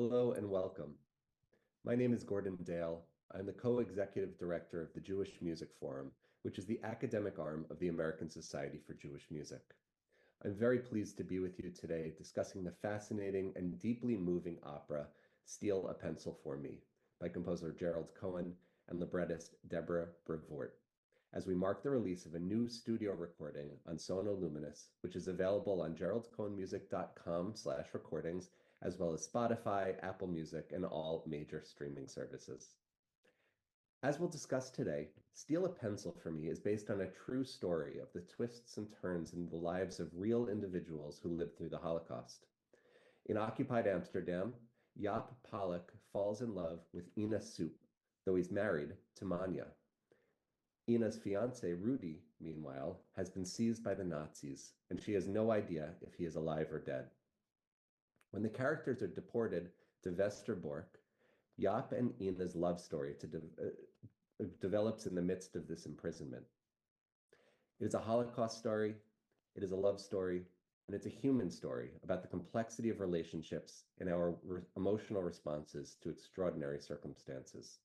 Hello and welcome. My name is Gordon Dale. I'm the co-executive director of the Jewish Music Forum, which is the academic arm of the American Society for Jewish Music. I'm very pleased to be with you today discussing the fascinating and deeply moving opera, Steal a Pencil for Me, by composer Gerald Cohen and librettist Deborah Brevoort, as we mark the release of a new studio recording on Sono Luminous, which is available on geraldcohenmusic.com/recordings, as well as Spotify, Apple Music, and all major streaming services. As we'll discuss today, Steal a Pencil for Me is based on a true story of the twists and turns in the lives of real individuals who lived through the Holocaust. In occupied Amsterdam, Jaap Polak falls in love with Ina Soup, though he's married to Manya. Ina's fiancé, Rudy, meanwhile, has been seized by the Nazis, and she has no idea if he is alive or dead. When the characters are deported to Westerbork, Jaap and Ina's love story develops in the midst of this imprisonment. It is a Holocaust story, it is a love story, and it's a human story about the complexity of relationships and our emotional responses to extraordinary circumstances.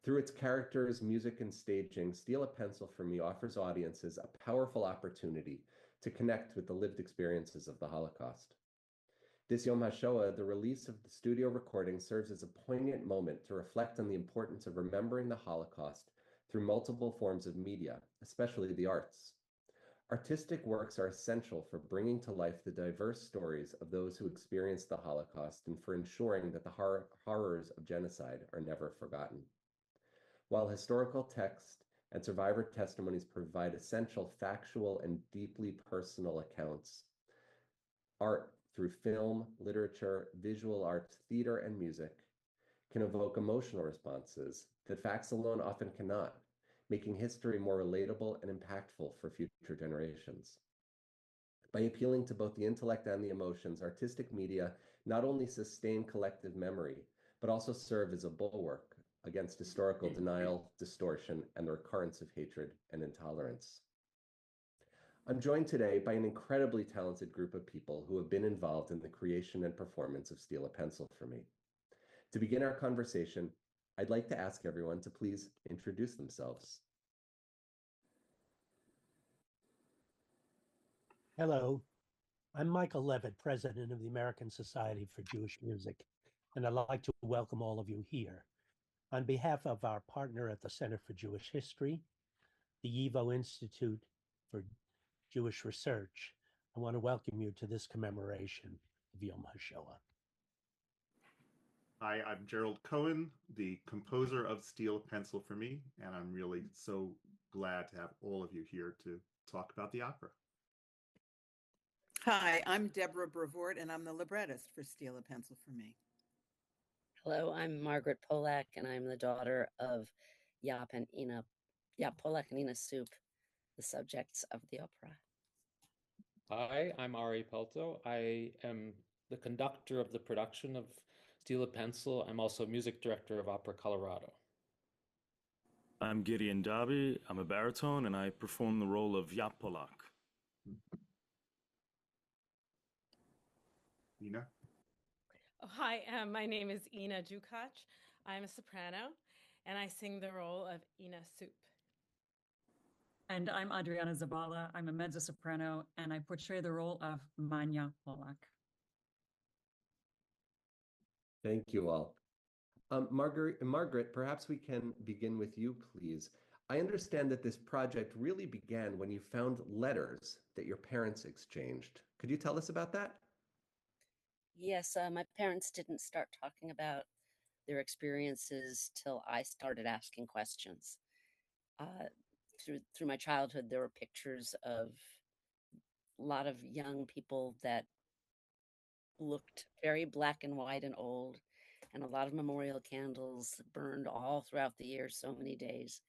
Through its characters, music, and staging, Steal a Pencil for Me offers audiences a powerful opportunity to connect with the lived experiences of the Holocaust. This Yom HaShoah, the release of the studio recording, serves as a poignant moment to reflect on the importance of remembering the Holocaust through multiple forms of media, especially the arts. Artistic works are essential for bringing to life the diverse stories of those who experienced the Holocaust and for ensuring that the horrors of genocide are never forgotten. While historical text and survivor testimonies provide essential factual and deeply personal accounts, art through film, literature, visual arts, theater, and music can evoke emotional responses that facts alone often cannot, making history more relatable and impactful for future generations. By appealing to both the intellect and the emotions, artistic media not only sustain collective memory, but also serve as a bulwark against historical denial, distortion, and the recurrence of hatred and intolerance. I'm joined today by an incredibly talented group of people who have been involved in the creation and performance of Steal a Pencil for Me. To begin our conversation, I'd like to ask everyone to please introduce themselves. Hello, I'm Michael Levitt, president of the American Society for Jewish Music, and I'd like to welcome all of you here. On behalf of our partner at the Center for Jewish History, the YIVO Institute for Jewish Research, I want to welcome you to this commemoration of Yom HaShoah. Hi, I'm Gerald Cohen, the composer of Steal a Pencil for Me, and I'm really so glad to have all of you here to talk about the opera. Hi, I'm Deborah Brevoort, and I'm the librettist for Steal a Pencil for Me. Hello, I'm Margrit Polak, and I'm the daughter of Jaap Polak and Ina Soup, the subjects of the opera. Hi, I'm Ari Pelto. I am the conductor of the production of Steal a Pencil. I'm also music director of Opera Colorado. I'm Gideon Dabi. I'm a baritone, and I perform the role of Jaap Polak. Ina? Oh, hi, my name is Ina Polak. I'm a soprano, and I sing the role of Ina Soup. And I'm Adriana Zabala. I'm a mezzo-soprano, and I portray the role of Manya Polak. Thank you all. Margrit, perhaps we can begin with you, please. I understand that this project really began when you found letters that your parents exchanged. Could you tell us about that? Yes, my parents didn't start talking about their experiences till I started asking questions. Through my childhood, there were pictures of a lot of young people that looked very black and white and old, and a lot of memorial candles burned all throughout the year, so many days.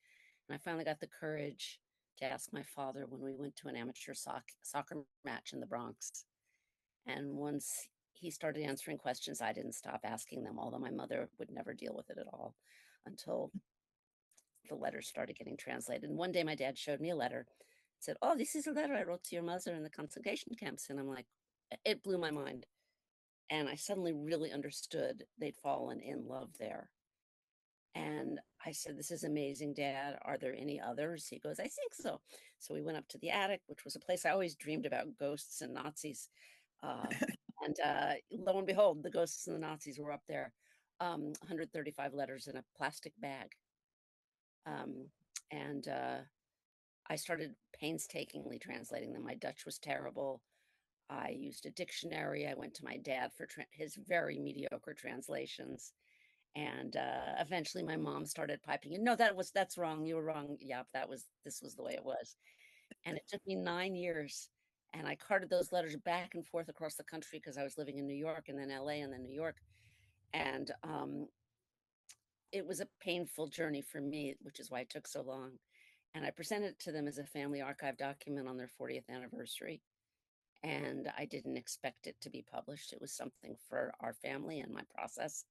And I finally got the courage to ask my father when we went to an amateur soccer match in the Bronx. And once he started answering questions, I didn't stop asking them, although my mother would never deal with it at all until the letters started getting translated. And one day my dad showed me a letter, said, "Oh, this is a letter I wrote to your mother in the concentration camps." And I'm like, it blew my mind. And I suddenly really understood they'd fallen in love there. And I said, "This is amazing, Dad. Are there any others?" He goes, "I think so." So we went up to the attic, which was a place I always dreamed about, ghosts and Nazis. Uh, and lo and behold, the ghosts and the Nazis were up there. 135 letters in a plastic bag. And I started painstakingly translating them. My Dutch was terrible. I used a dictionary. I went to my dad for his very mediocre translations. And eventually my mom started piping in, "No, that's wrong. You were wrong. Yep, this was the way it was." And it took me 9 years. And I carted those letters back and forth across the country because I was living in New York and then LA and then New York. And it was a painful journey for me, which is why it took so long. And I presented it to them as a family archive document on their 40th anniversary. And I didn't expect it to be published. It was something for our family and my process.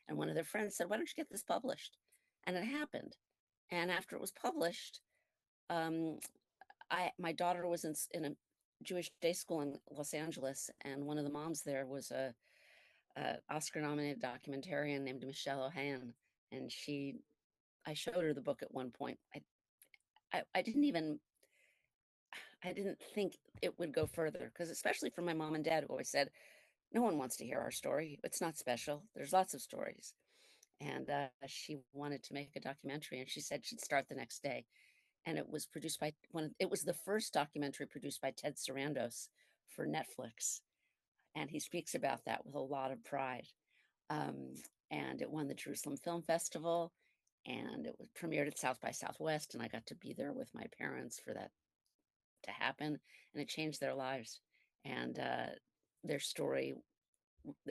And one of their friends said, "Why don't you get this published?" And it happened. And after it was published, my daughter was in a Jewish day school in Los Angeles, and one of the moms there was a Oscar-nominated documentarian named Michelle O'Han, and I showed her the book at one point. I didn't think it would go further, because especially for my mom and dad, who always said, "No one wants to hear our story. It's not special. There's lots of stories." And she wanted to make a documentary, and she said she'd start the next day. And it was produced by it was the first documentary produced by Ted Sarandos for Netflix. And he speaks about that with a lot of pride. And it won the Jerusalem Film Festival, and it was premiered at South by Southwest, and I got to be there with my parents for that to happen, and it changed their lives. And their story,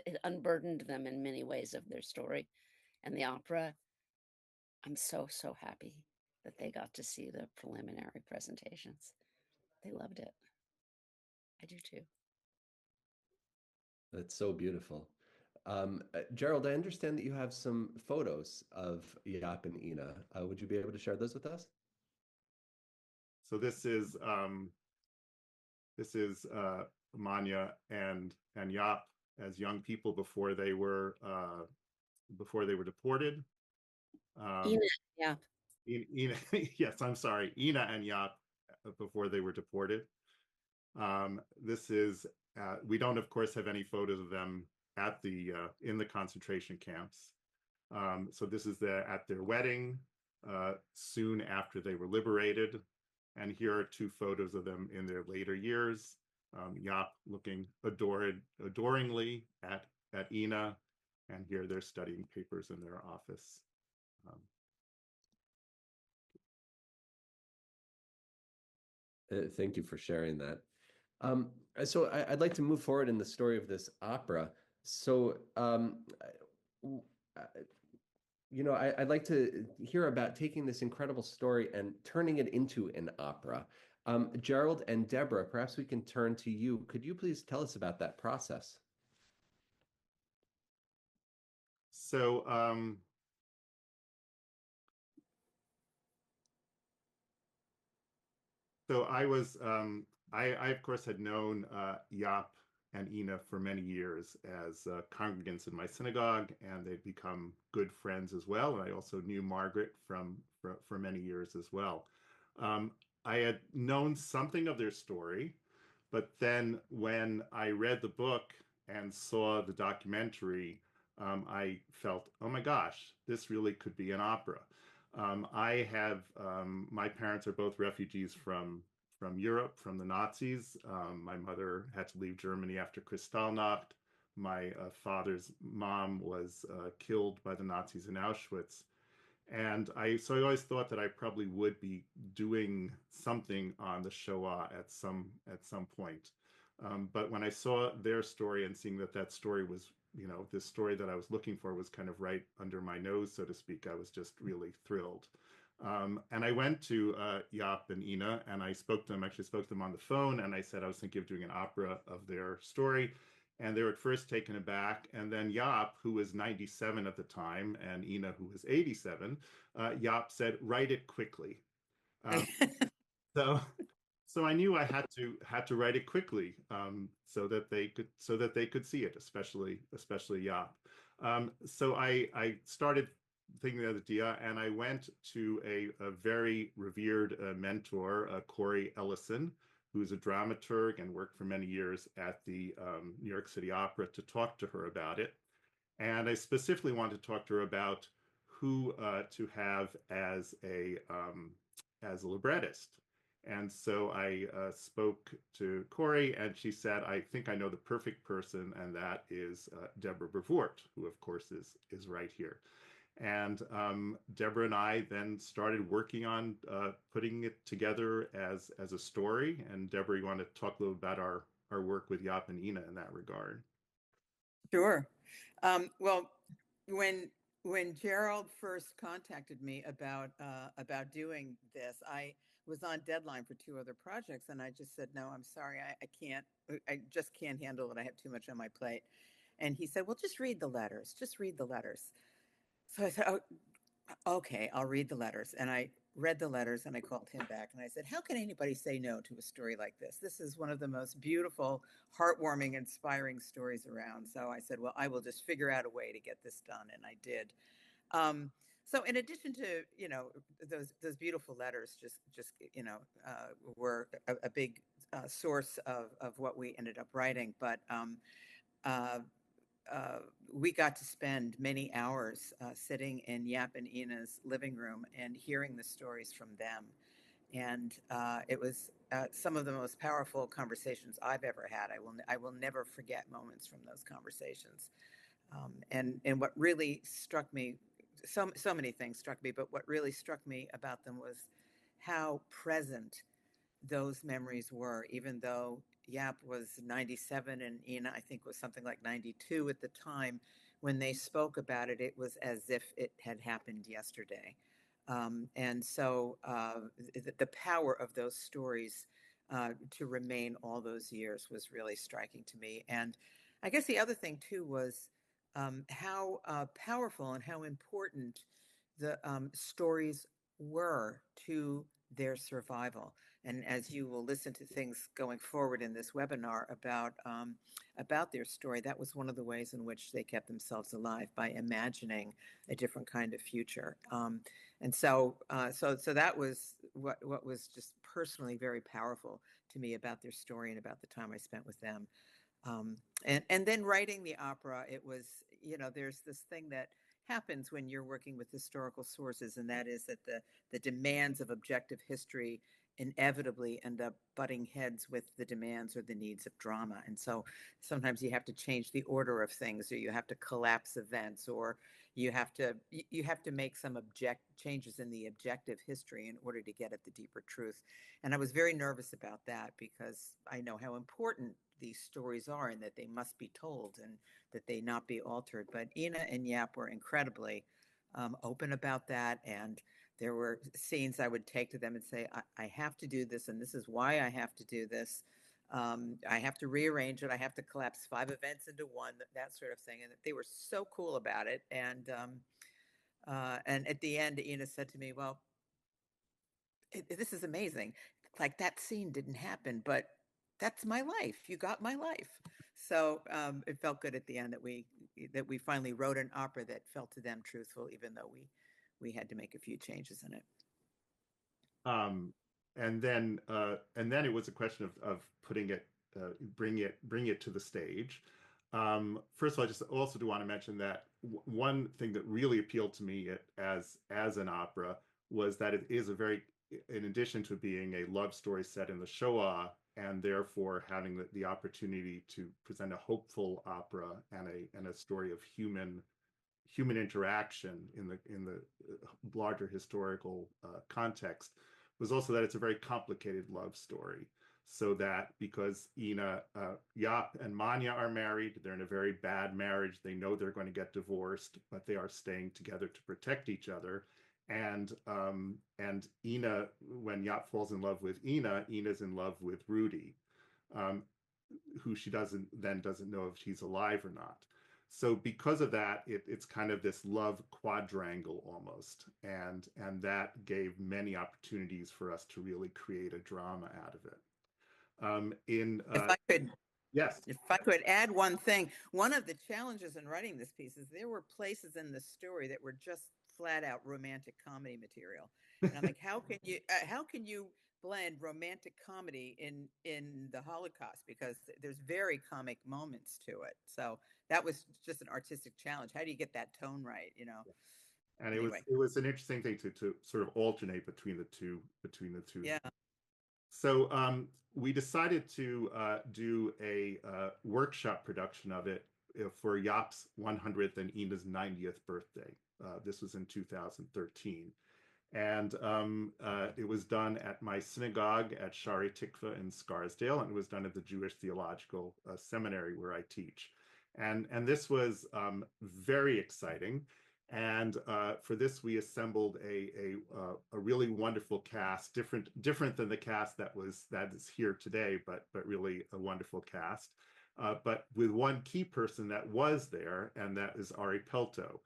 it unburdened them in many ways of their story. And the opera, I'm so happy that they got to see the preliminary presentations. They loved it. I do too. That's so beautiful. Gerald, I understand that you have some photos of Jaap and Ina. Would you be able to share those with us? So this is Manya and Jaap as young people before they were deported. Ina, yeah. Ina, yes, I'm sorry, Ina and Jaap before they were deported. This is we don't, of course, have any photos of them at the in the concentration camps. So this is at their wedding soon after they were liberated. And here are two photos of them in their later years. Jaap looking adoringly at Ina, and here they're studying papers in their office. Thank you for sharing that. So I'd like to move forward in the story of this opera. So, I'd like to hear about taking this incredible story and turning it into an opera. Gerald and Deborah, perhaps we can turn to you. Could you please tell us about that process? So I was, I of course had known Jaap and Ina for many years as congregants in my synagogue, and they'd become good friends as well. And I also knew Margrit for many years as well. I had known something of their story, but then when I read the book and saw the documentary, I felt, oh my gosh, this really could be an opera. I have my parents are both refugees from Europe, from the Nazis. My mother had to leave Germany after Kristallnacht. My father's mom was killed by the Nazis in Auschwitz. And so I always thought that I probably would be doing something on the Shoah at some point. But when I saw their story and seeing that story was, this story that I was looking for was kind of right under my nose, so to speak, I was just really thrilled. And I went to Jaap and Ina, and I spoke to them on the phone, and I said I was thinking of doing an opera of their story. And they were at first taken aback. And then Jaap, who was 97 at the time, and Ina, who was 87, Jaap said, "Write it quickly." So So I knew I had to write it quickly, so that they could see it, especially Jaap. So I started thinking of the idea, and I went to a very revered mentor, Corey Ellison, who's a dramaturg and worked for many years at the New York City Opera, to talk to her about it. And I specifically wanted to talk to her about who to have as a librettist. And so I spoke to Corey, and she said, "I think I know the perfect person, and that is Deborah Brevoort, who of course is right here." And Deborah and I then started working on putting it together as a story. And Deborah, you want to talk a little about our work with Jaap and Ina in that regard? Sure. Well, when Gerald first contacted me about doing this, I was on deadline for two other projects, and I just said, "No, I'm sorry, I can't. I just can't handle it. I have too much on my plate." And he said, "Well, just read the letters. Just read the letters." So I said, "Oh, okay, I'll read the letters." And I read the letters, and I called him back, and I said, "How can anybody say no to a story like this? This is one of the most beautiful, heartwarming, inspiring stories around." So I said, "Well, I will just figure out a way to get this done," and I did. Um, so in addition to, those beautiful letters, just were a big source of what we ended up writing, but uh, we got to spend many hours sitting in Jaap and Ina's living room and hearing the stories from them. And it was some of the most powerful conversations I've ever had. I will never forget moments from those conversations. And what really struck me, so many things struck me, but what really struck me about them was how present those memories were, even though Jaap was 97 and Ina, I think, was something like 92 at the time. When they spoke about it, it was as if it had happened yesterday. And so the power of those stories to remain all those years was really striking to me. And I guess the other thing, too, was how powerful and how important the stories were to their survival. And as you will listen to things going forward in this webinar about their story, that was one of the ways in which they kept themselves alive, by imagining a different kind of future. And so that was what was just personally very powerful to me about their story and about the time I spent with them. And then writing the opera, it was, there's this thing that happens when you're working with historical sources, and that is that the demands of objective history inevitably end up butting heads with the demands or the needs of drama. And so sometimes you have to change the order of things, or you have to collapse events, or you have to make some changes in the objective history in order to get at the deeper truth. And I was very nervous about that, because I know how important these stories are, and that they must be told, and that they not be altered. But Ina and Jaap were incredibly open about that. And there were scenes I would take to them and say, I have to do this, and this is why I have to do this. I have to rearrange it. I have to collapse 5 events into one, that sort of thing. And they were so cool about it. And at the end, Ina said to me, "Well, this is amazing. Like, that scene didn't happen, but that's my life. You got my life." So it felt good at the end that we finally wrote an opera that felt to them truthful, even though we had to make a few changes in it. And then it was a question of putting it, bring it to the stage. First of all, I just also do want to mention that one thing that really appealed to me as an opera was that it is in addition to being a love story set in the Shoah, and therefore having the opportunity to present a hopeful opera and a story of human interaction in the larger historical context, was also that it's a very complicated love story. So that because Jaap and Manya are married, they're in a very bad marriage. They know they're going to get divorced, but they are staying together to protect each other. And Ina, when Jaap falls in love with Ina's in love with Rudy, who she doesn't know if she's alive or not. So because of that, it's kind of this love quadrangle almost, and that gave many opportunities for us to really create a drama out of it. Yes. If I could add one thing, one of the challenges in writing this piece is there were places in the story that were just flat out romantic comedy material, and I'm like, how can you blend romantic comedy in the Holocaust, because there's very comic moments to it. So that was just an artistic challenge. How do you get that tone right? And anyway. it was an interesting thing to sort of alternate between the two. Yeah. So we decided to do a workshop production of it for Jaap's 100th and Ina's 90th birthday. This was in 2013. And it was done at my synagogue at Shari Tikva in Scarsdale, and it was done at the Jewish Theological Seminary where I teach. And this was very exciting. And for this, we assembled a really wonderful cast, different than the cast that is here today, but really a wonderful cast. But with one key person that was there, and that is Ari Pelto.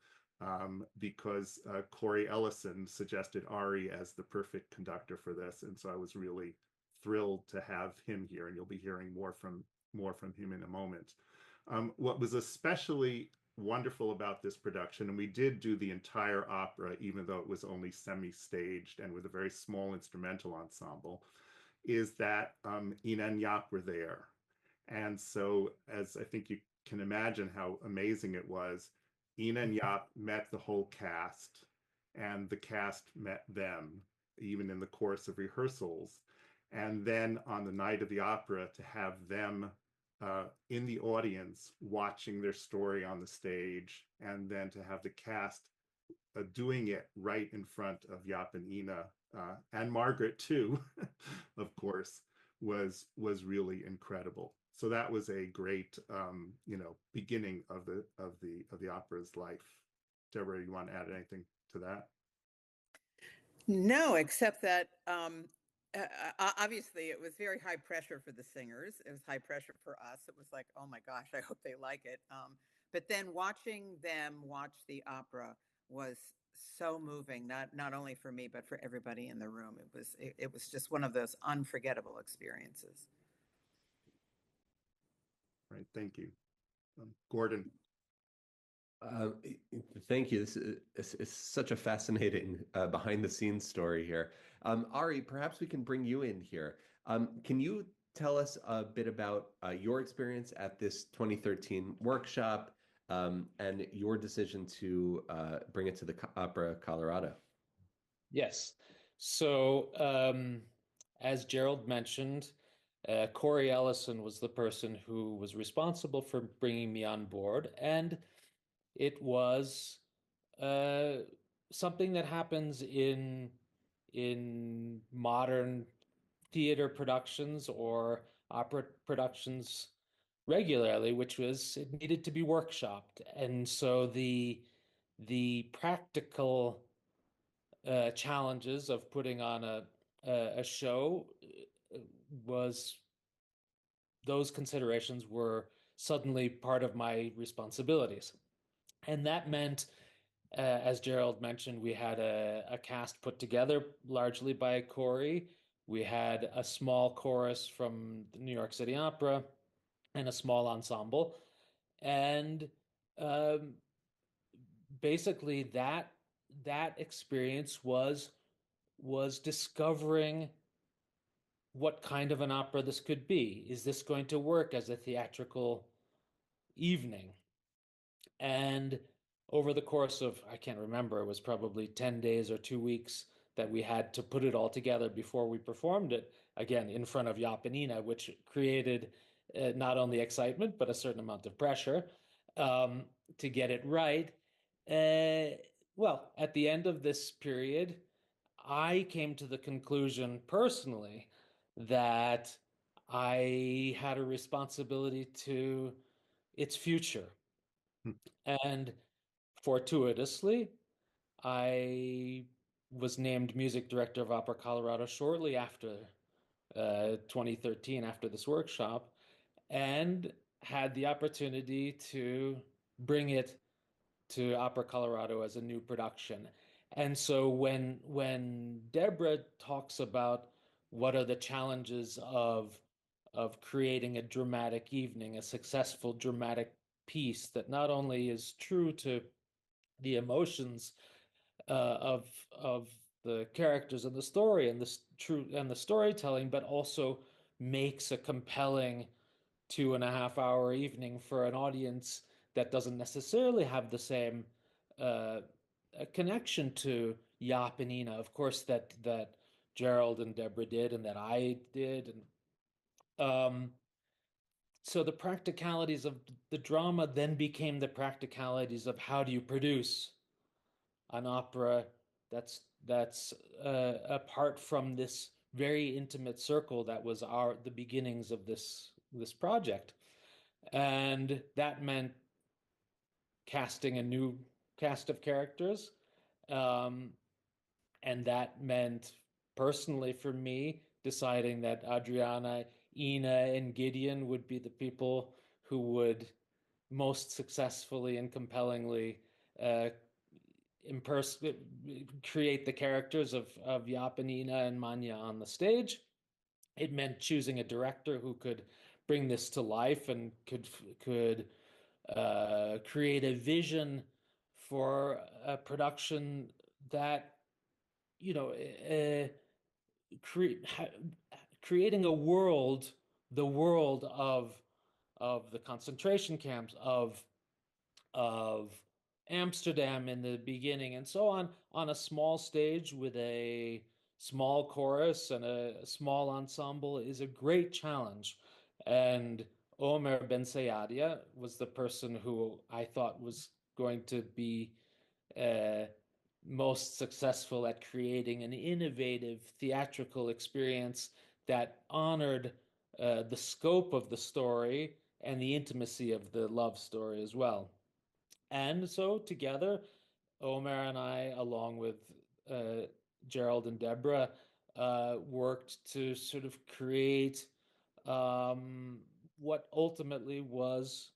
Because Corey Ellison suggested Ari as the perfect conductor for this, and so I was really thrilled to have him here, and you'll be hearing more from him in a moment. What was especially wonderful about this production, and we did do the entire opera, even though it was only semi-staged and with a very small instrumental ensemble, is that Ina and Jaap were there. And so, as I think you can imagine how amazing it was, Ina and Jaap met the whole cast, and the cast met them, even in the course of rehearsals. And then on the night of the opera, to have them in the audience watching their story on the stage, and then to have the cast doing it right in front of Jaap and Ina, and Margrit too, of course, was really incredible. So that was a great, beginning of the opera's life. Deborah, you want to add anything to that? No, except that obviously it was very high pressure for the singers. It was high pressure for us. It was like, oh my gosh, I hope they like it. But then watching them watch the opera was so moving, not only for me, but for everybody in the room. It was just one of those unforgettable experiences. Right, thank you. Gordon. Thank you. This is such a fascinating behind the scenes story here. Ari, perhaps we can bring you in here. Can you tell us a bit about your experience at this 2013 workshop and your decision to bring it to the Opera Colorado? Yes. So as Gerald mentioned, Corey Ellison was the person who was responsible for bringing me on board, and it was something that happens in modern theater productions or opera productions regularly, which was it needed to be workshopped. And so the practical challenges of putting on a show was those considerations were suddenly part of my responsibilities. And that meant, as Gerald mentioned, we had a cast put together largely by Corey. We had a small chorus from the New York City Opera and a small ensemble. And basically that experience was discovering what kind of an opera this could be. Is this going to work as a theatrical evening? And over the course of, I can't remember, it was probably 10 days or 2 weeks that we had to put it all together before we performed it, again, in front of Jaap and Ina, which created not only excitement, but a certain amount of pressure to get it right. Well, at the end of this period, I came to the conclusion personally that I had a responsibility to its future. And fortuitously, I was named music director of Opera Colorado shortly after 2013, after this workshop, and had the opportunity to bring it to Opera Colorado as a new production. And so when Deborah talks about what are the challenges of creating a dramatic evening, a successful dramatic piece that not only is true to the emotions of the characters and the story and the storytelling, but also makes a compelling 2.5 hour evening for an audience that doesn't necessarily have the same connection to Jaap and Ina, of course, that Gerald and Deborah did, and that I did, and so the practicalities of the drama then became the practicalities of how do you produce an opera that's apart from this very intimate circle that was the beginnings of this project. And that meant casting a new cast of characters. And that meant, personally for me, deciding that Adriana, Ina, and Gideon would be the people who would most successfully and compellingly create the characters of Jaap and Ina and Manya on the stage. It meant choosing a director who could bring this to life and could create a vision for a production that, you know, creating a world, the world of the concentration camps, of Amsterdam in the beginning, and so on a small stage with a small chorus and a small ensemble is a great challenge. And Omer Ben Sayadia was the person who I thought was going to be most successful at creating an innovative theatrical experience that honored the scope of the story and the intimacy of the love story as well. And so together, Omer and I, along with Gerald and Deborah, worked to sort of create what ultimately was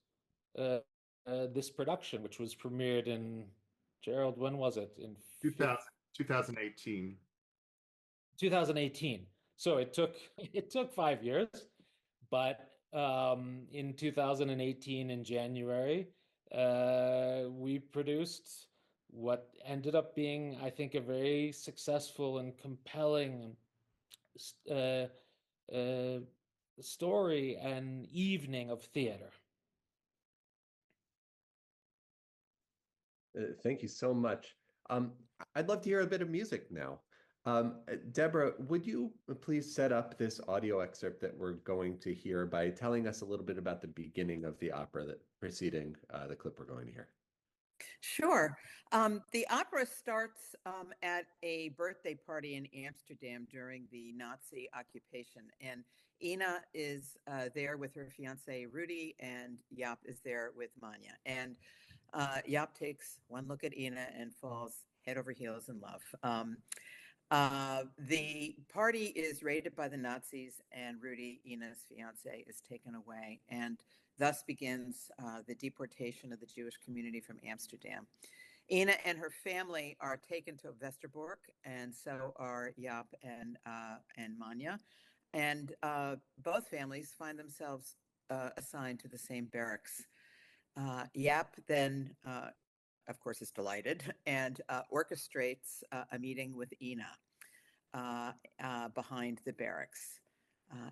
this production, which was premiered in, Gerald, when was it? In 2018. 2018. So it took 5 years, but in 2018 in January, we produced what ended up being, I think, a very successful and compelling story and evening of theater. Thank you so much. I'd love to hear a bit of music now. Deborah, would you please set up this audio excerpt that we're going to hear by telling us a little bit about the beginning of the opera that preceding the clip we're going to hear? Sure. The opera starts at a birthday party in Amsterdam during the Nazi occupation, and Ina is there with her fiance Rudy, and Jaap is there with Manya. And Jaap takes one look at Ina and falls head over heels in love. The party is raided by the Nazis, and Rudy, Ina's fiance, is taken away, and thus begins the deportation of the Jewish community from Amsterdam. Ina and her family are taken to Westerbork, and so are Jaap and Manya, and both families find themselves assigned to the same barracks. Jaap then, of course, is delighted and orchestrates a meeting with Ina behind the barracks.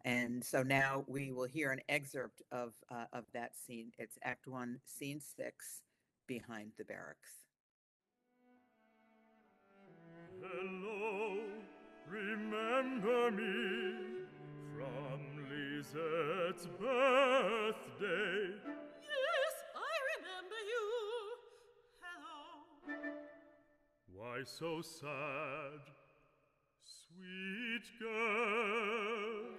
And so now we will hear an excerpt of that scene. It's Act 1, Scene 6, Behind the Barracks. Hello, remember me from Lisette's birthday. Yes, I remember you. Hello. Why so sad, sweet girl?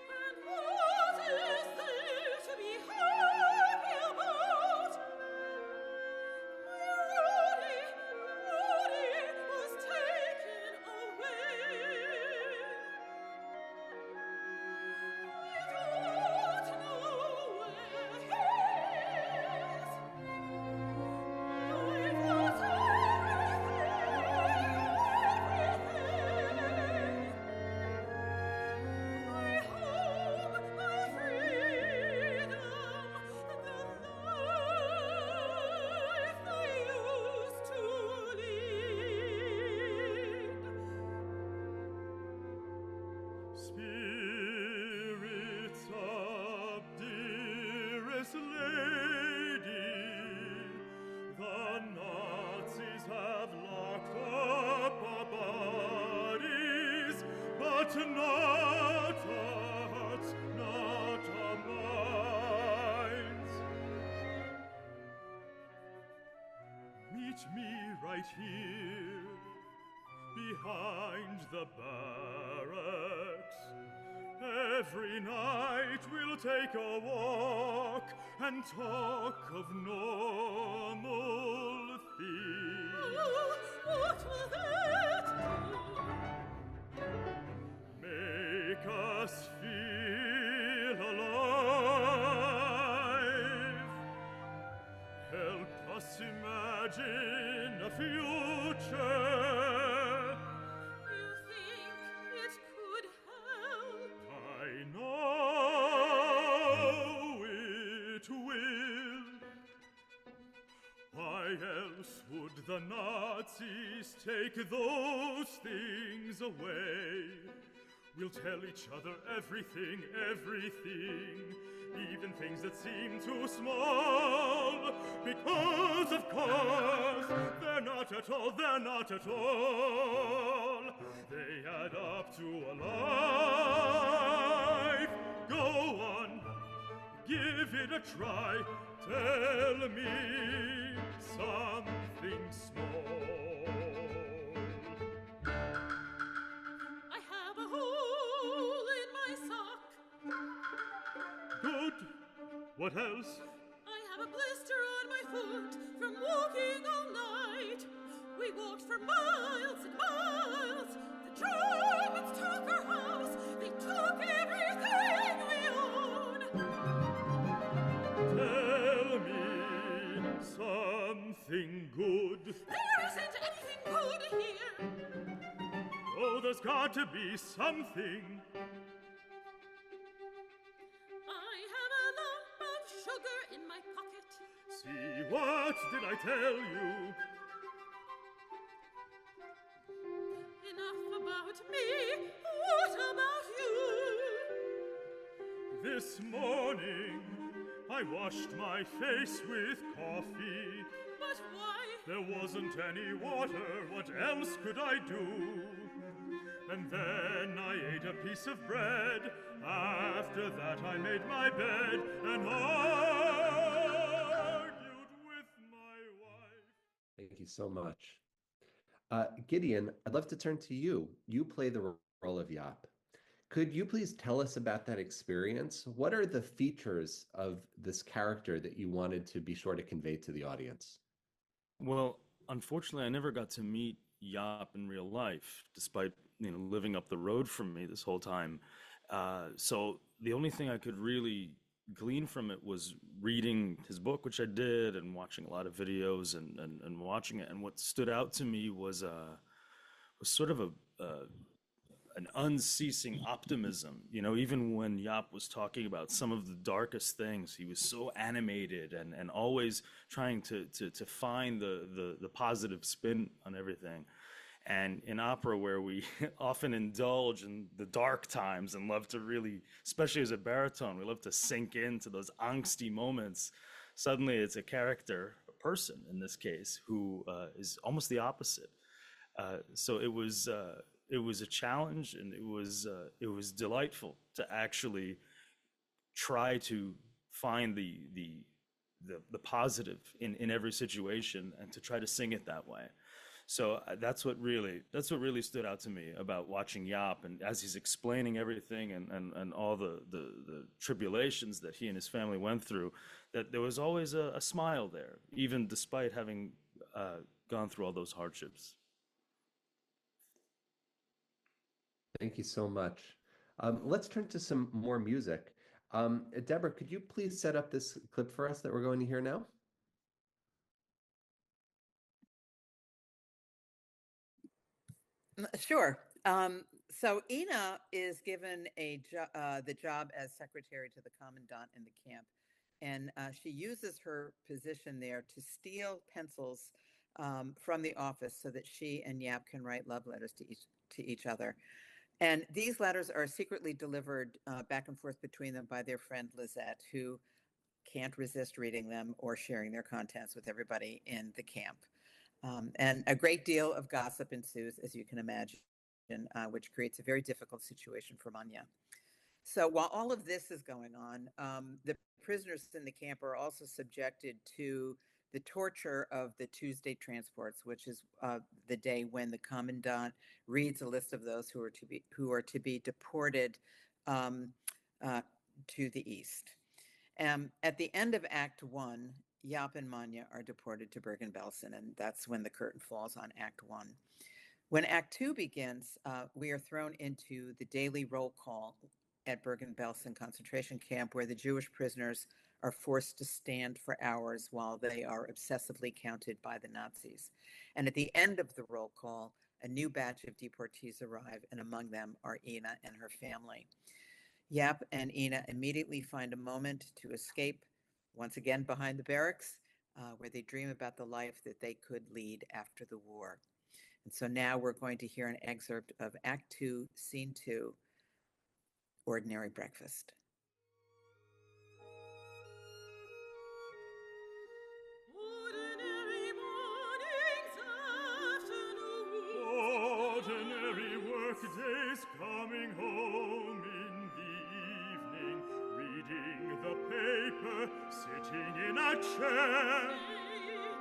And what is there to be happy about? Rudy was taken away. I don't know not our hearts, not our minds. Meet me right here, behind the barracks. Every night we'll take a walk and talk of normal things. What will that do? Make us feel alive. Help us imagine a future. You think it could help? I know it will. Why else would the Nazis take those things away? We'll tell each other everything, everything, even things that seem too small, because of course they're not at all, they're not at all. They add up to a life. Go on, give it a try. Tell me something small. I have a hole in my sock. Good. What else? I have a blister on my foot from walking all night. We walked for miles and miles. The Germans took our house. They took everything we own. Tell me something good. There isn't anything good here. Oh, there's got to be something. I have a lump of sugar in my pocket. See, what did I tell you? Enough about me. What about you? This morning, I washed my face with coffee. But why? There wasn't any water. What else could I do? And then I ate a piece of bread. After that, I made my bed and argued with my wife. Thank you so much. Gideon, I'd love to turn to you. You play the role of Jaap. Could you please tell us about that experience? What are the features of this character that you wanted to be sure to convey to the audience? Well, unfortunately, I never got to meet Jaap in real life, despite living up the road from me this whole time. So the only thing I could really glean from it was reading his book, which I did, and watching a lot of videos and watching it. And what stood out to me was sort of an unceasing optimism. Even when Jaap was talking about some of the darkest things, he was so animated and always trying to find the positive spin on everything. And in opera, where we often indulge in the dark times and love to really, especially as a baritone, we love to sink into those angsty moments. Suddenly it's a character, a person in this case, who is almost the opposite. So it was a challenge, and it was delightful to actually try to find the positive in every situation and to try to sing it that way. So that's what really stood out to me about watching Jaap, and as he's explaining everything and all the tribulations that he and his family went through, that there was always a smile there, even despite having gone through all those hardships. Thank you so much. Let's turn to some more music. Deborah, could you please set up this clip for us that we're going to hear now? Sure. So Ina is given the job as secretary to the commandant in the camp, and she uses her position there to steal pencils from the office so that she and Jaap can write love letters to each other. And these letters are secretly delivered back and forth between them by their friend Lisette, who can't resist reading them or sharing their contents with everybody in the camp. And a great deal of gossip ensues, as you can imagine. which creates a very difficult situation for Manya. So while all of this is going on, the prisoners in the camp are also subjected to the torture of the Tuesday transports, which is the day when the commandant reads a list of those who are to be deported to the east. At the end of Act 1, Jaap and Manya are deported to Bergen-Belsen, and that's when the curtain falls on Act 1. When Act 2 begins, we are thrown into the daily roll call at Bergen-Belsen concentration camp, where the Jewish prisoners are forced to stand for hours while they are obsessively counted by the Nazis. And at the end of the roll call, a new batch of deportees arrive, and among them are Ina and her family. Jaap and Ina immediately find a moment to escape, once again behind the barracks, where they dream about the life that they could lead after the war. And so now we're going to hear an excerpt of Act 2, Scene 2, Ordinary Breakfast. Ordinary mornings, afternoons, Ordinary work days, coming home in the evening, reading the paper, sitting in a chair,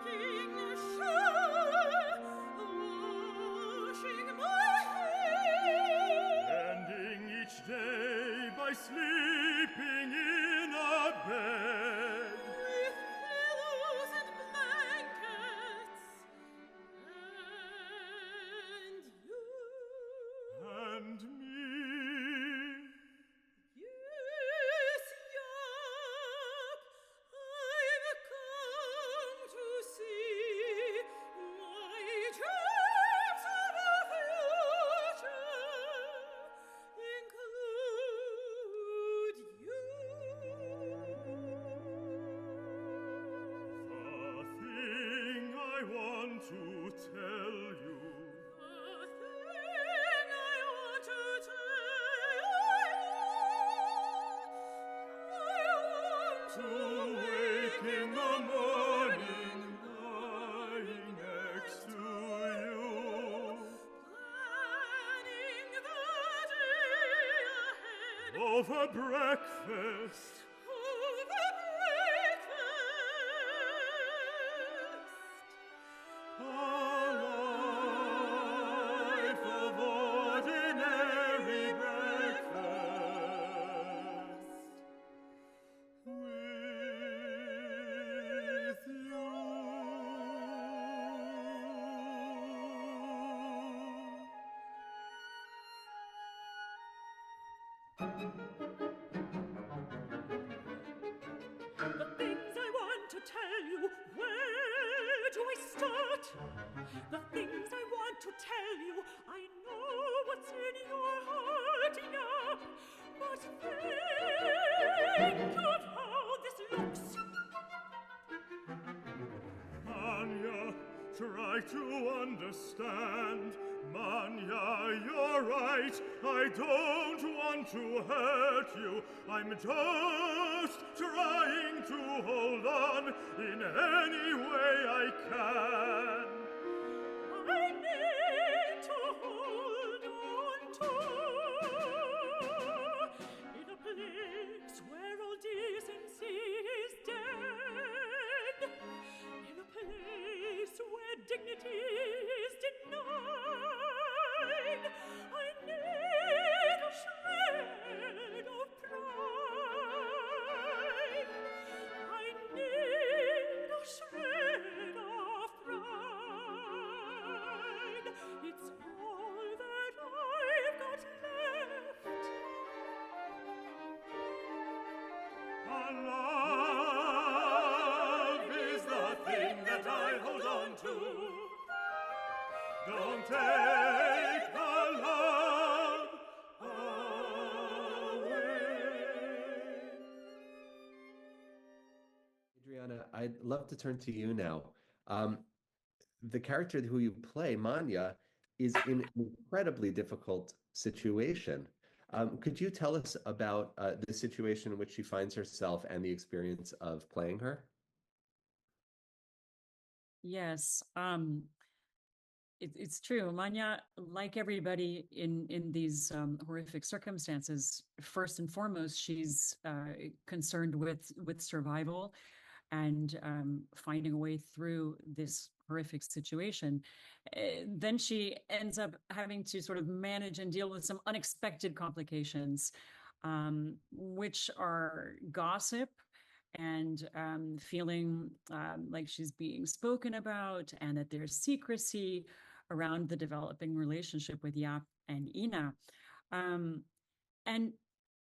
making a shower, washing my hair, ending each day by sleeping in a bed. with pillows and blankets, and you. And me. Yes, Jaap, I've come to see my dreams of the future include you. The thing I want to tell you, The thing I want to tell you, I want to wake in the morning, lying next to you, planning the day ahead. over breakfast, a life of ordinary breakfast with you. The things I want to tell you, where do I start? The things I want to tell you, I know what's in your heart, Jaap, but think of how this looks. Manya, try to understand. Manya, you're right. I don't want to hurt you. I'm just trying to hold on in any way I can. I need to hold on to, in a place where all decency is dead, in a place where dignity is denied. I need a shred of pride. I need a shred of pride. It's all that I've got left. Our love is the thing that I hold on to. Don't take the love away. Adriana, I'd love to turn to you now. The character who you play, Manya, is in an incredibly difficult situation. Could you tell us about the situation in which she finds herself and the experience of playing her? Yes. it's true. Manya, like everybody in these horrific circumstances, first and foremost, she's concerned with survival and finding a way through this horrific situation. Then she ends up having to sort of manage and deal with some unexpected complications, which are gossip and feeling like she's being spoken about, and that there's secrecy around the developing relationship with Jaap and Ina. And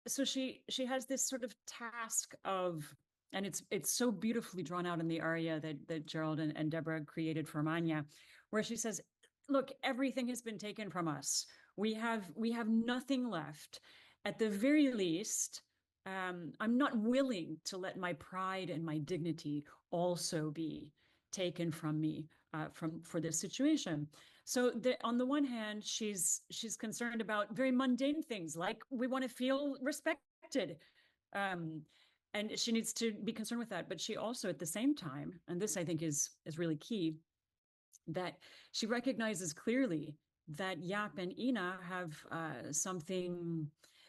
so she has this sort of task of, and it's so beautifully drawn out in the aria that Gerald and Deborah created for Manya, where she says, look, everything has been taken from us. We have nothing left. At the very least, I'm not willing to let my pride and my dignity also be taken from me for this situation. So on the one hand, she's concerned about very mundane things, like we want to feel respected. And she needs to be concerned with that. But she also, at the same time, and this I think is really key, that she recognizes clearly that Jaap and Ina have something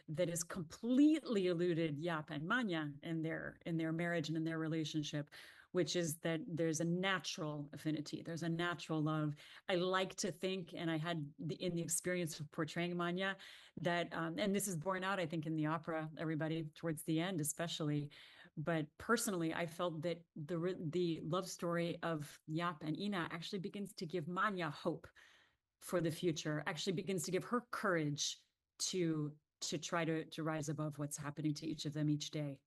that has completely eluded Jaap and Manya in their marriage and in their relationship, which is that there's a natural affinity. There's a natural love. I like to think, and I had in the experience of portraying Manya, that, and this is borne out, I think, in the opera, everybody, towards the end especially. But personally, I felt that the love story of Jaap and Ina actually begins to give Manya hope for the future, actually begins to give her courage to try to rise above what's happening to each of them each day.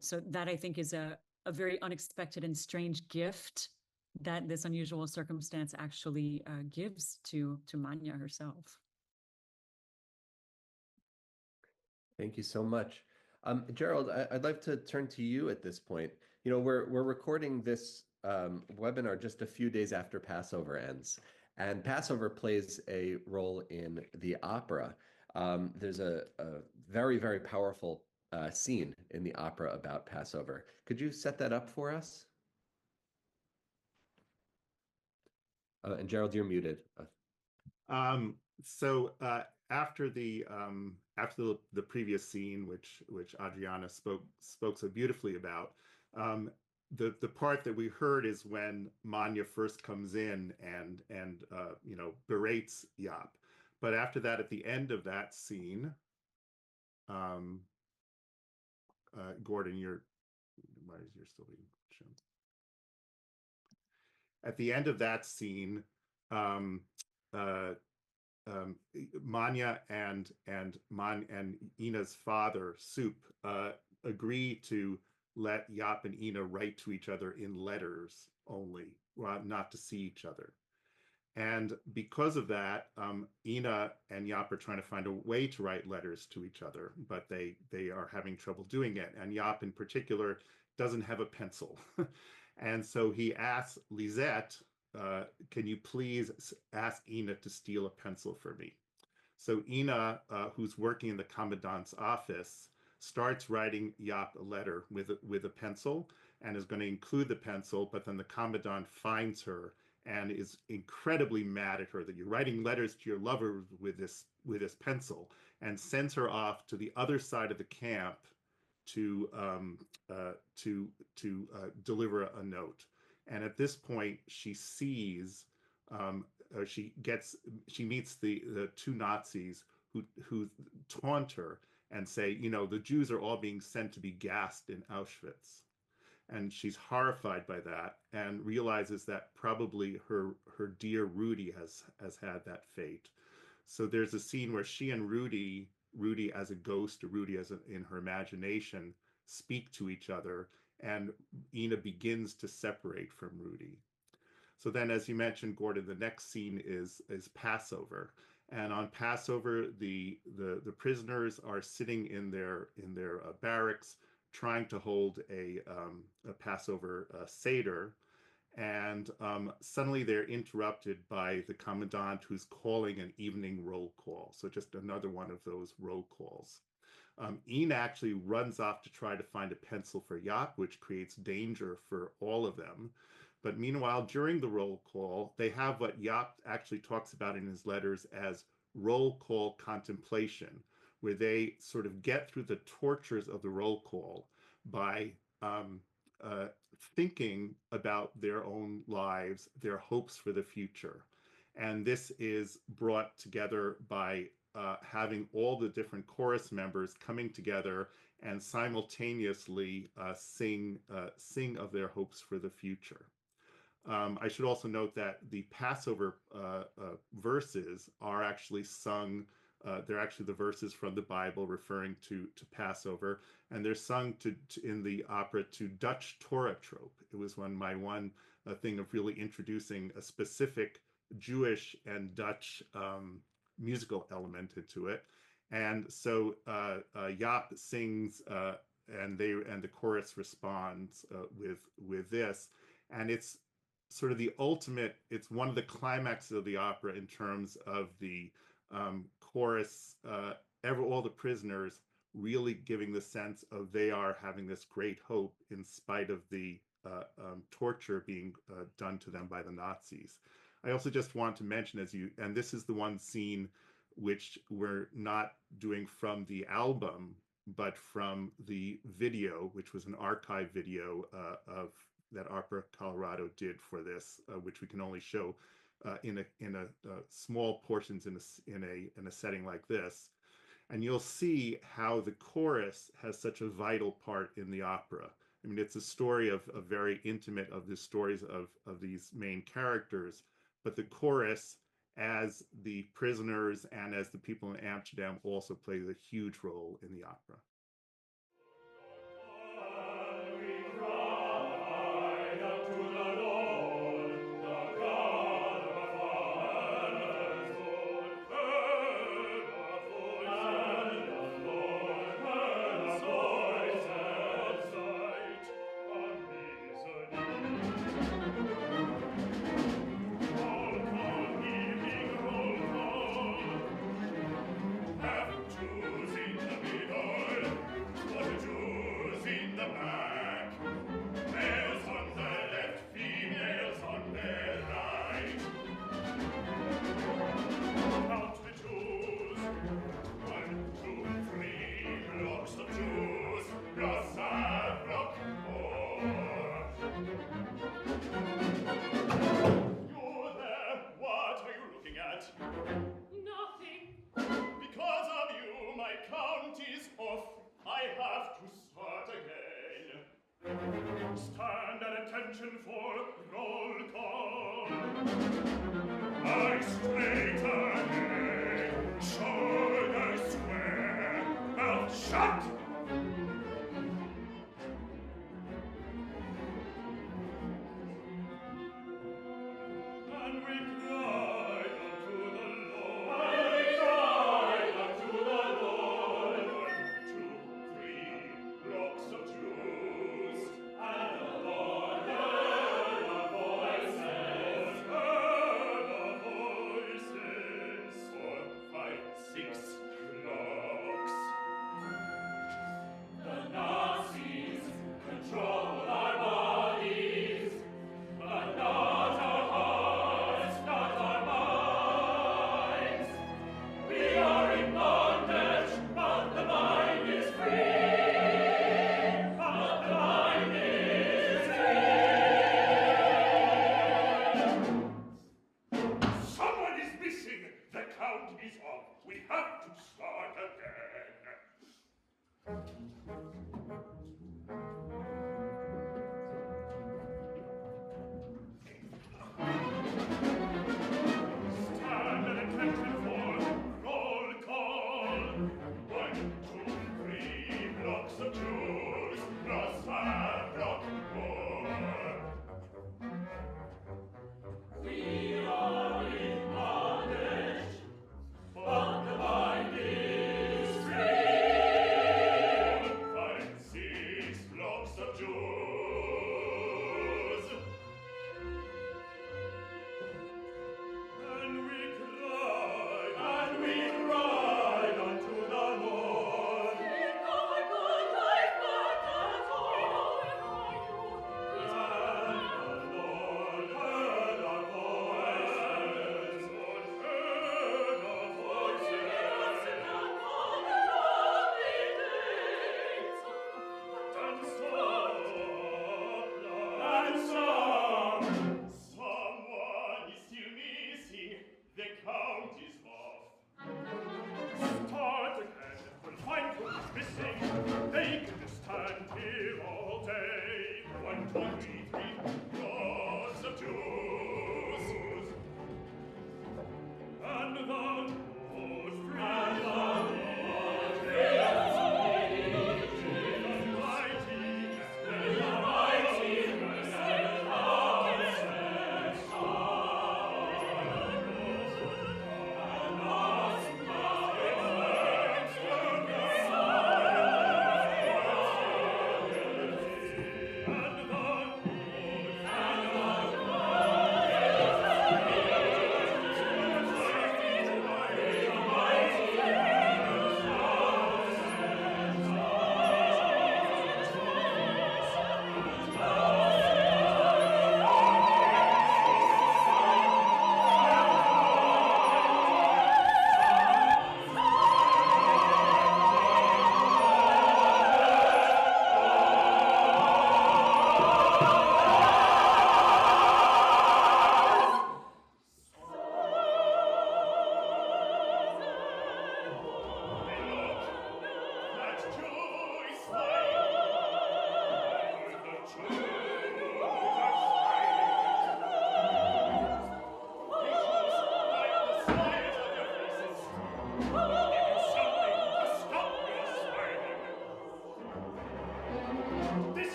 So that, I think, is a very unexpected and strange gift that this unusual circumstance actually gives to Manya herself. Thank you so much. Gerald, I'd like to turn to you at this point. You know, we're recording this webinar just a few days after Passover ends, and Passover plays a role in the opera. There's a very, very powerful scene in the opera about Passover. Could you set that up for us? And Gerald, you're muted. So after the previous scene, which Adriana spoke so beautifully about, the part that we heard is when Manya first comes in and you know, berates Jaap. But after that, at the end of that scene, Gordon, why is your still being shown? At the end of that scene, Manya and Ina's father, Soup, agree to let Jaap and Ina write to each other in letters only, not to see each other. And because of that, Ina and Jaap are trying to find a way to write letters to each other, but they are having trouble doing it. And Jaap in particular doesn't have a pencil. And so he asks Lisette, can you please ask Ina to steal a pencil for me? So Ina, who's working in the commandant's office, starts writing Jaap a letter with a pencil and is going to include the pencil, but then the commandant finds her and is incredibly mad at her that you're writing letters to your lover with this pencil, and sends her off to the other side of the camp to deliver a note. And at this point, she sees, she meets the two Nazis who taunt her and say, you know, the Jews are all being sent to be gassed in Auschwitz. And she's horrified by that and realizes that probably her dear Rudy has had that fate. So there's a scene where she and Rudy as a ghost, or Rudy in her imagination, speak to each other, and Ina begins to separate from Rudy. So then, as you mentioned, Gordon, the next scene is Passover. And on Passover, the prisoners are sitting in their barracks, trying to hold a Passover Seder, and suddenly they're interrupted by the commandant, who's calling an evening roll call. So just another one of those roll calls. Ina actually runs off to try to find a pencil for Jaap, which creates danger for all of them. But meanwhile, during the roll call, they have what Jaap actually talks about in his letters as roll call contemplation, where they sort of get through the tortures of the roll call by thinking about their own lives, their hopes for the future. And this is brought together by having all the different chorus members coming together and simultaneously sing of their hopes for the future. I should also note that the Passover verses are actually sung. They're actually the verses from the Bible referring to Passover, and they're sung in the opera to Dutch Torah trope. It was my one thing of really introducing a specific Jewish and Dutch musical element into it. And so Jaap sings, and the chorus responds with this, and it's sort of the ultimate. It's one of the climaxes of the opera in terms of the chorus. All the prisoners really giving the sense of they are having this great hope in spite of the torture being done to them by the Nazis. I also just want to mention, and this is the one scene which we're not doing from the album, but from the video, which was an archive video of that Opera Colorado did for this, which we can only show in a small portions in a setting like this. And you'll see how the chorus has such a vital part in the opera. I mean, it's a story of very intimate of the stories of these main characters, but the chorus, as the prisoners and as the people in Amsterdam, also plays a huge role in the opera. Stand at attention for roll call. Eyes straight ahead, shoulders square, mouth shut. And we cry unto the Lord. And we cry unto the Lord. 1, 2, 3 blocks of Jews. And the Lord heard the voices. Heard the voices. 4, 5, 6 blocks. The Nazis control our bodies, but not our hearts, not our minds. We are in bondage, but the mind is free. But the mind is free. Someone is missing. The count is off. We have to start again. Stand at attention for roll call. 1, 2, 3 blocks of Jews, plus a block more. We are in bondage, but the mind is free. 5,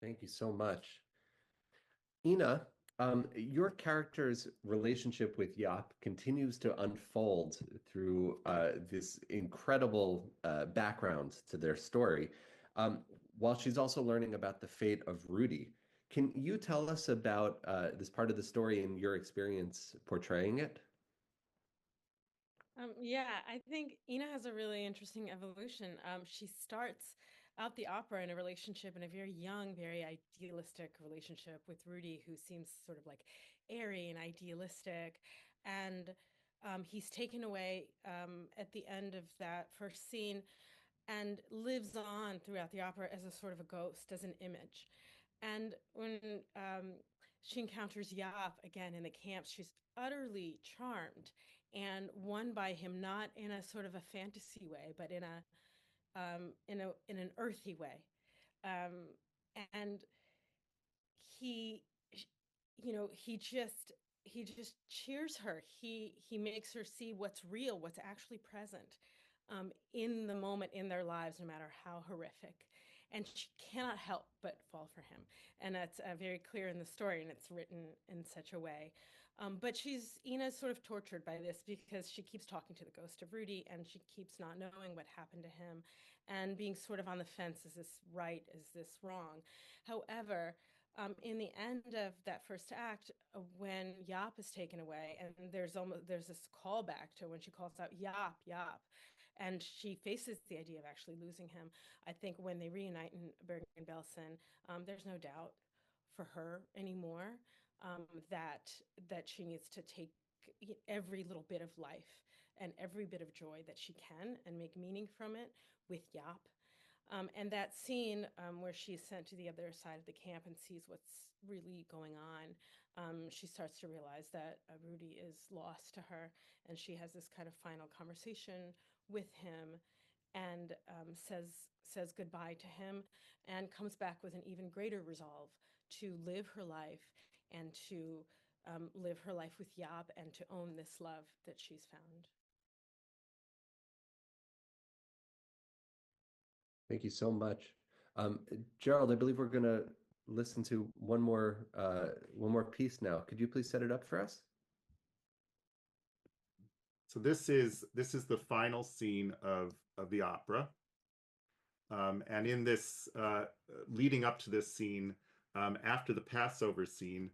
Thank you so much. Ina, your character's relationship with Jaap continues to unfold through this incredible background to their story, while she's also learning about the fate of Rudy. Can you tell us about this part of the story and your experience portraying it? Yeah, I think Ina has a really interesting evolution. She starts out the opera in a relationship, in a very young, very idealistic relationship with Rudy, who seems sort of like airy and idealistic. And he's taken away at the end of that first scene and lives on throughout the opera as a sort of a ghost, as an image. And when she encounters Jaap again in the camps, she's utterly charmed and won by him, not in a sort of a fantasy way, but in an earthy way. Um, and he, he just cheers her. He makes her see what's real, what's actually present in the moment in their lives, no matter how horrific. And she cannot help but fall for him. And that's very clear in the story, and it's written in such a way. But Ina's sort of tortured by this because she keeps talking to the ghost of Rudy, and she keeps not knowing what happened to him and being sort of on the fence. Is this right? Is this wrong? However, in the end of that first act, when Jaap is taken away, and there's this callback to when she calls out Jaap, Jaap, and she faces the idea of actually losing him. I think when they reunite in Bergen-Belsen, there's no doubt for her anymore that she needs to take every little bit of life and every bit of joy that she can and make meaning from it with Jaap. And that scene where she's sent to the other side of the camp and sees what's really going on, she starts to realize that Rudy is lost to her, and she has this kind of final conversation with him and says goodbye to him and comes back with an even greater resolve to live her life and to live her life with Jaap and to own this love that she's found. Thank you so much. Gerald, I believe we're going to listen to one more piece now. Could you please set it up for us? So this is the final scene of the opera. And in this, leading up to this scene, after the Passover scene,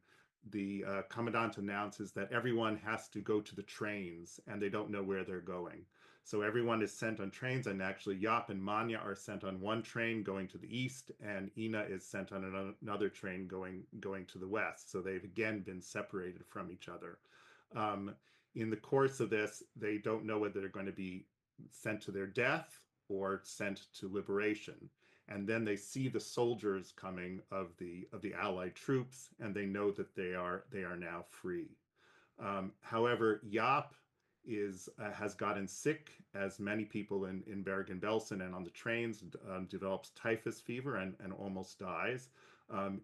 the commandant announces that everyone has to go to the trains and they don't know where they're going. So everyone is sent on trains, and actually Jaap and Manya are sent on one train going to the east, and Ina is sent on another train going to the west. So they've again been separated from each other. In the course of this, they don't know whether they're going to be sent to their death or sent to liberation. And then they see the soldiers coming of the Allied troops, and they know that they are now free. However, Jaap has gotten sick, as many people in Bergen-Belsen and on the trains, develops typhus fever and almost dies.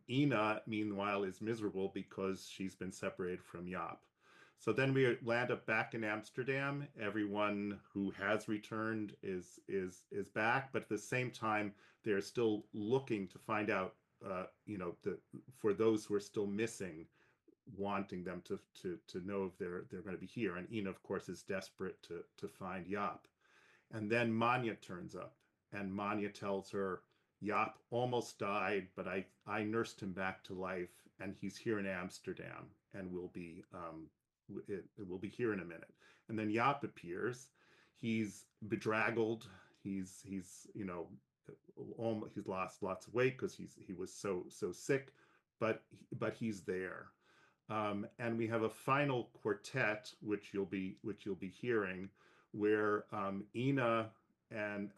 Ina, meanwhile, is miserable because she's been separated from Jaap. So then we land up back in Amsterdam. Everyone who has returned is back, but at the same time, they're still looking to find out, for those who are still missing, wanting them to know if they're going to be here. And Ina, of course, is desperate to find Jaap. And then Manya turns up, and Manya tells her, Jaap almost died, but I nursed him back to life, and he's here in Amsterdam, and will be here in a minute. And then Jaap appears. He's bedraggled. He's lost lots of weight because he was so sick, but he's there. And we have a final quartet, which you'll be hearing, where Ina and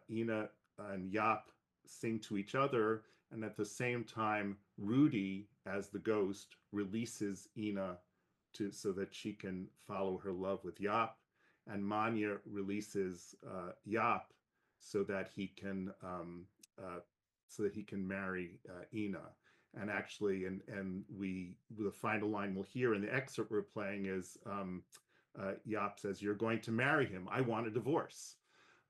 Jaap sing to each other, and at the same time, Rudy, as the ghost, releases Ina so that she can follow her love with Jaap, and Manya releases Jaap so that he can marry Ina. And actually, the final line we'll hear in the excerpt we're playing is Jaap says, "You're going to marry him. I want a divorce."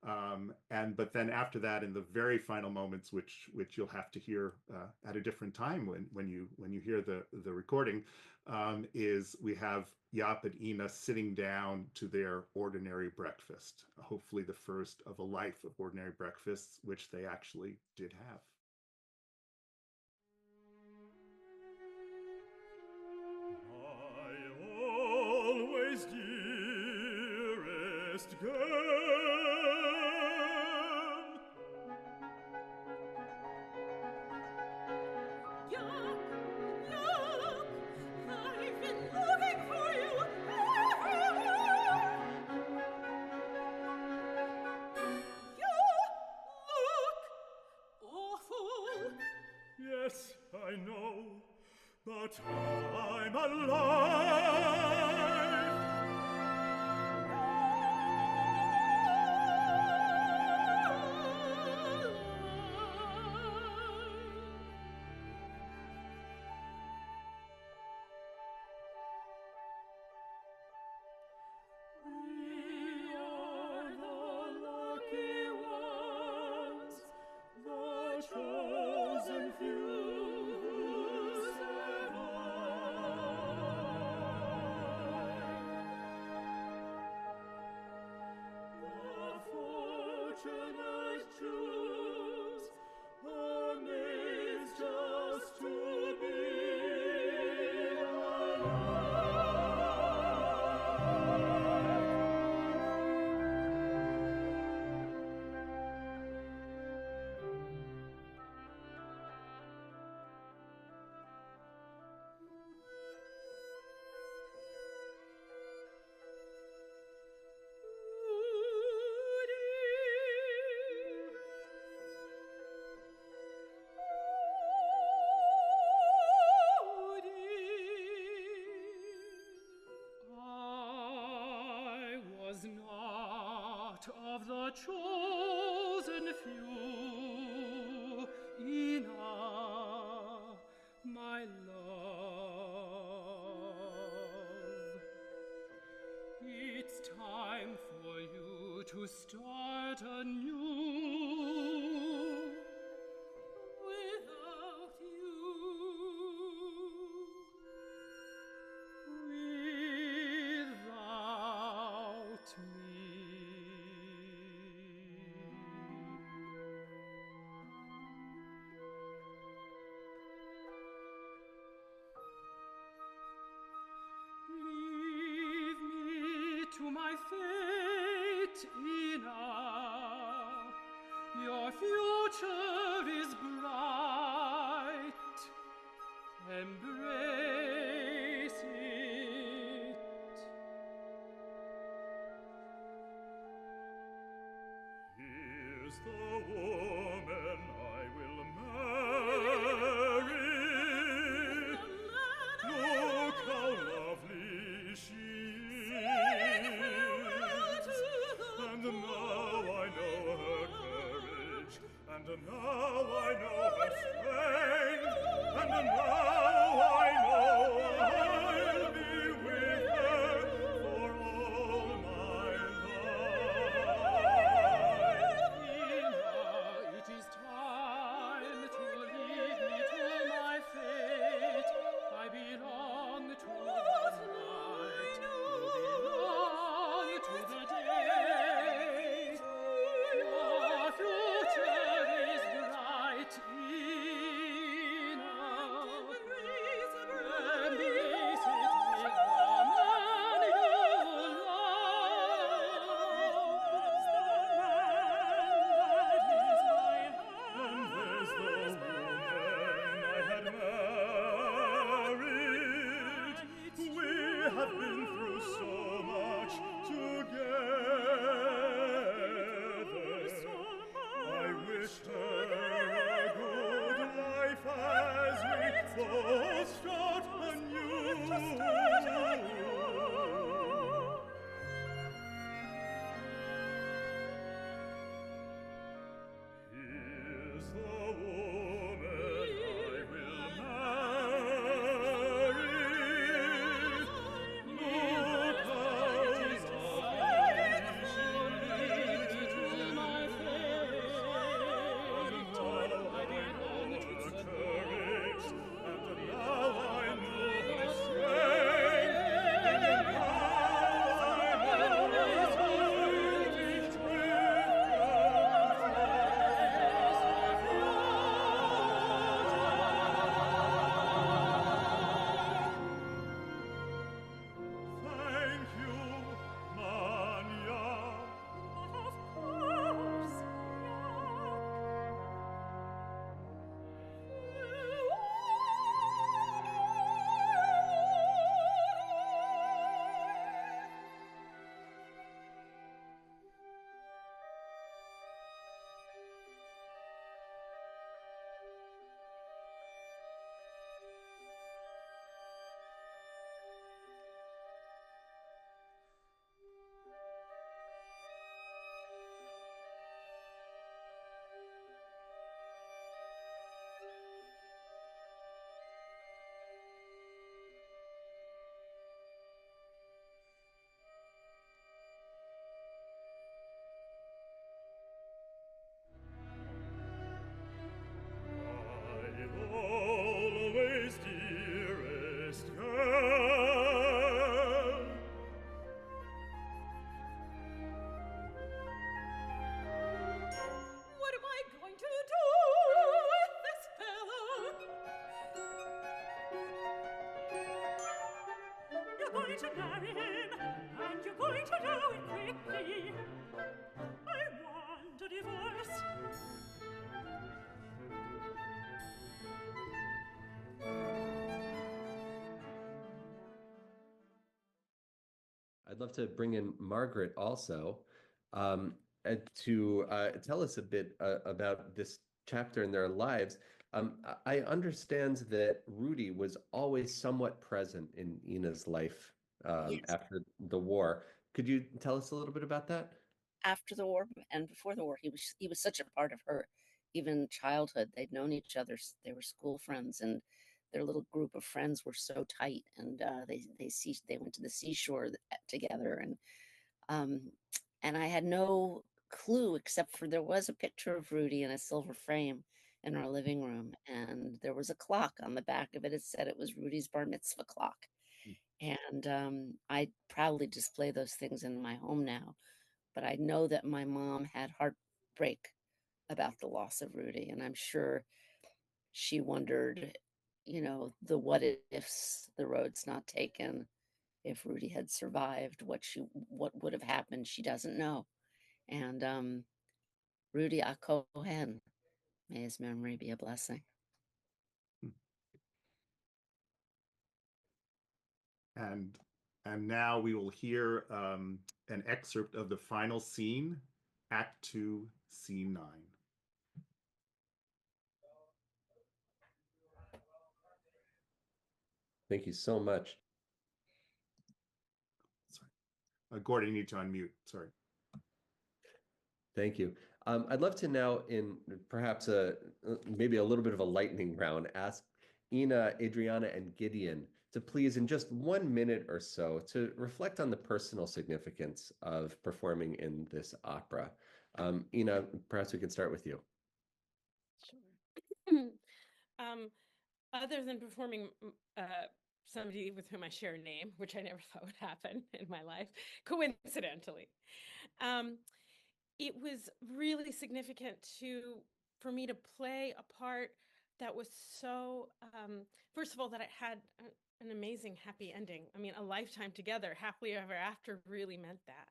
But then after that, in the very final moments, which you'll have to hear at a different time when you hear the recording, is we have Jaap and Ina sitting down to their ordinary breakfast, hopefully the first of a life of ordinary breakfasts, which they actually did have. Always dearest girl, Jaap, I've been looking for you everywhere. You look awful. yes, I know, but I'm alive. We are the lucky ones, the chosen few who the fortunate choose, amazed just to be I was not of the chosen few, Ina, my love. It's time for you to start anew. Without you, without me. to my fate, Ina. Your future is bright. Embrace it. Here's the woman I will marry. Look how lovely she is. And now I know her courage. And now I know her strength. And now I know I'll be with her for all my life. Ina, it is time to leave me to my fate. I belong to the night. You belong to the day. Your future is bright, Ina. Embrace it with the man you love. And there's the woman I had married. We have been through so much together. I wished her a good life as we both start anew. Here's the woman I will marry. Look how lovely she is. To my face. And now I know her courage. And now I know her strength. And now I know it is Thank you, Manya. But of course, always, dearest girl. What am I going to do with this fellow? You're going to marry him, and you're going to do it quickly. I want a divorce. I'd love to bring in Margrit also to tell us a bit about this chapter in their lives. I understand that Rudy was always somewhat present in Ina's life Yes. after the war. Could you tell us a little bit about that? After the war and before the war, he was such a part of her, even childhood. They'd known each other. They were school friends, and their little group of friends were so tight. And they went to the seashore together, and I had no clue except for there was a picture of Rudy in a silver frame in our living room, and there was a clock on the back of it. It said it was Rudy's bar mitzvah clock. And I proudly display those things in my home now. But I know that my mom had heartbreak about the loss of Rudy, and I'm sure she wondered, the what ifs, the roads not taken, if Rudy had survived, what would have happened. She doesn't know. And Rudy Cohen, may his memory be a blessing. And now we will hear an excerpt of the final scene, Act 2, Scene 9. Thank you so much. Sorry. Gordon, you need to unmute. Sorry. Thank you. I'd love to now, in perhaps maybe a little bit of a lightning round, ask Ina, Adriana, and Gideon to please, in just 1 minute or so, to reflect on the personal significance of performing in this opera. Ina, perhaps we can start with you. Sure. Other than performing somebody with whom I share a name, which I never thought would happen in my life, coincidentally, it was really significant for me to play a part that was so, first of all, that it had an amazing happy ending. I mean, a lifetime together, happily ever after, really meant that.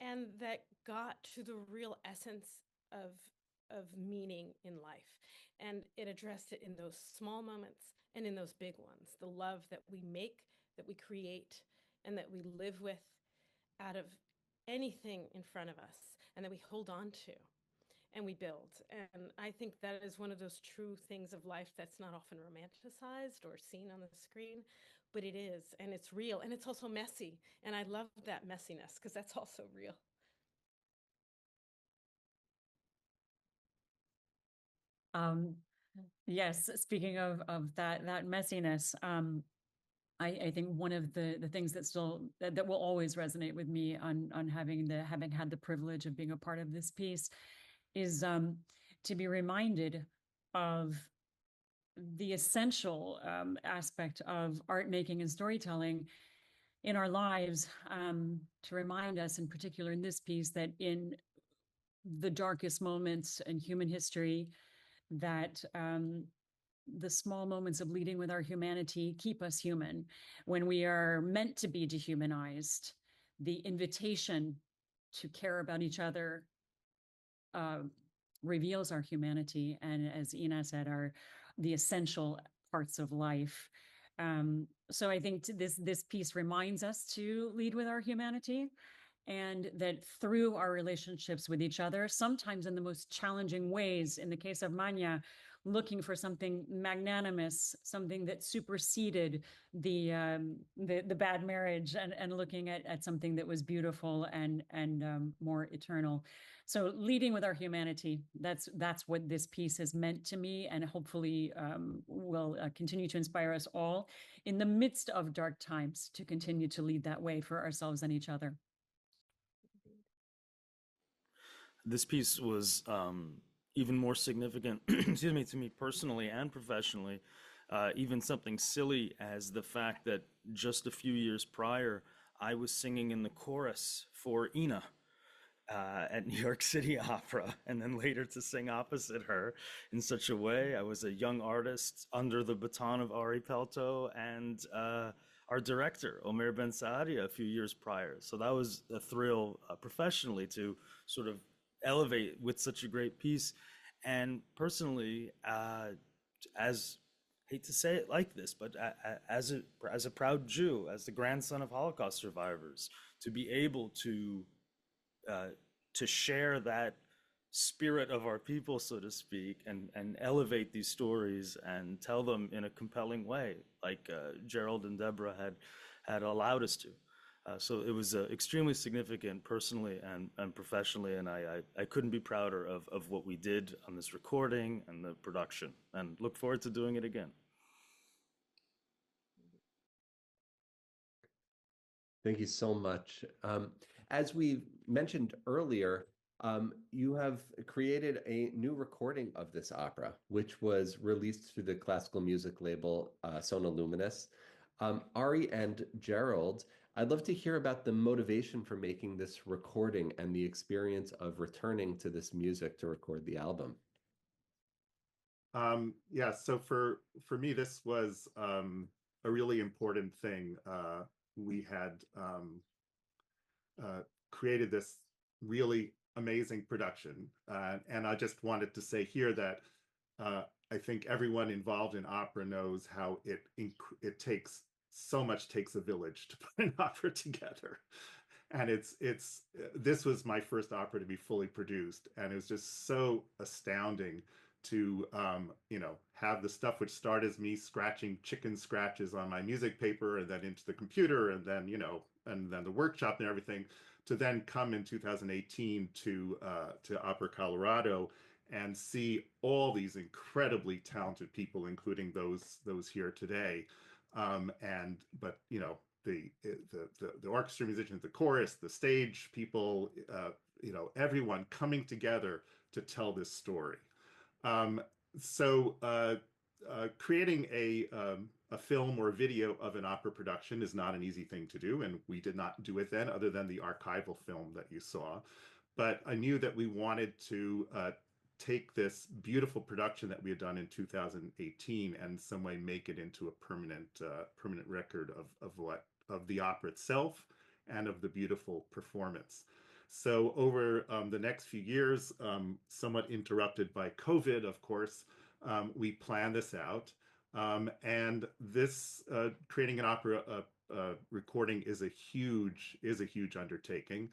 And that got to the real essence of meaning in life. And it addressed it in those small moments and in those big ones, the love that we make, that we create, and that we live with out of anything in front of us, and that we hold on to and we build. And I think that is one of those true things of life that's not often romanticized or seen on the screen, but it is, and it's real, and it's also messy. And I love that messiness because that's also real. Yes, speaking of that messiness, I think one of the things that will always resonate with me on having had the privilege of being a part of this piece is to be reminded of the essential aspect of art making and storytelling in our lives, to remind us, in particular in this piece, that in the darkest moments in human history, that the small moments of leading with our humanity keep us human. When we are meant to be dehumanized, the invitation to care about each other reveals our humanity, and, as Ina said, the essential parts of life. So I think this piece reminds us to lead with our humanity, and that through our relationships with each other, sometimes in the most challenging ways, in the case of Manya, looking for something magnanimous, something that superseded the bad marriage, and looking at something that was beautiful and more eternal. So leading with our humanity, that's what this piece has meant to me, and hopefully will continue to inspire us all in the midst of dark times to continue to lead that way for ourselves and each other. This piece was even more significant, excuse me, to me personally and professionally. Even something silly as the fact that just a few years prior, I was singing in the chorus for Ina at New York City Opera, and then later to sing opposite her in such a way. I was a young artist under the baton of Ari Pelto and our director, Omer Ben Saadia, a few years prior. So that was a thrill professionally to sort of elevate with such a great piece. And personally, as hate to say it like this, but as a proud Jew, as the grandson of Holocaust survivors, to be able to share that spirit of our people, so to speak, and elevate these stories and tell them in a compelling way, like Gerald and Deborah had allowed us to. So it was extremely significant personally and professionally, and I couldn't be prouder of what we did on this recording and the production, and look forward to doing it again. Thank you so much. As we mentioned earlier, you have created a new recording of this opera, which was released through the classical music label Sona Luminous. Ari and Gerald, I'd love to hear about the motivation for making this recording and the experience of returning to this music to record the album. Yeah, so for me, this was a really important thing. We had created this really amazing production. And I just wanted to say here that I think everyone involved in opera knows how it takes a village to put an opera together. And this was my first opera to be fully produced, and it was just so astounding to have the stuff which started as me scratching chicken scratches on my music paper and then into the computer and then and then the workshop and everything, to then come in 2018 to Opera Colorado and see all these incredibly talented people, including those here today. But the orchestra musicians, the chorus, the stage people, everyone coming together to tell this story. Creating a film or a video of an opera production is not an easy thing to do, and we did not do it then, other than the archival film that you saw. But I knew that we wanted to take this beautiful production that we had done in 2018 and in some way make it into a permanent record of the opera itself and of the beautiful performance. So over the next few years, somewhat interrupted by COVID, of course, we planned this out. And this creating an opera recording is a huge undertaking.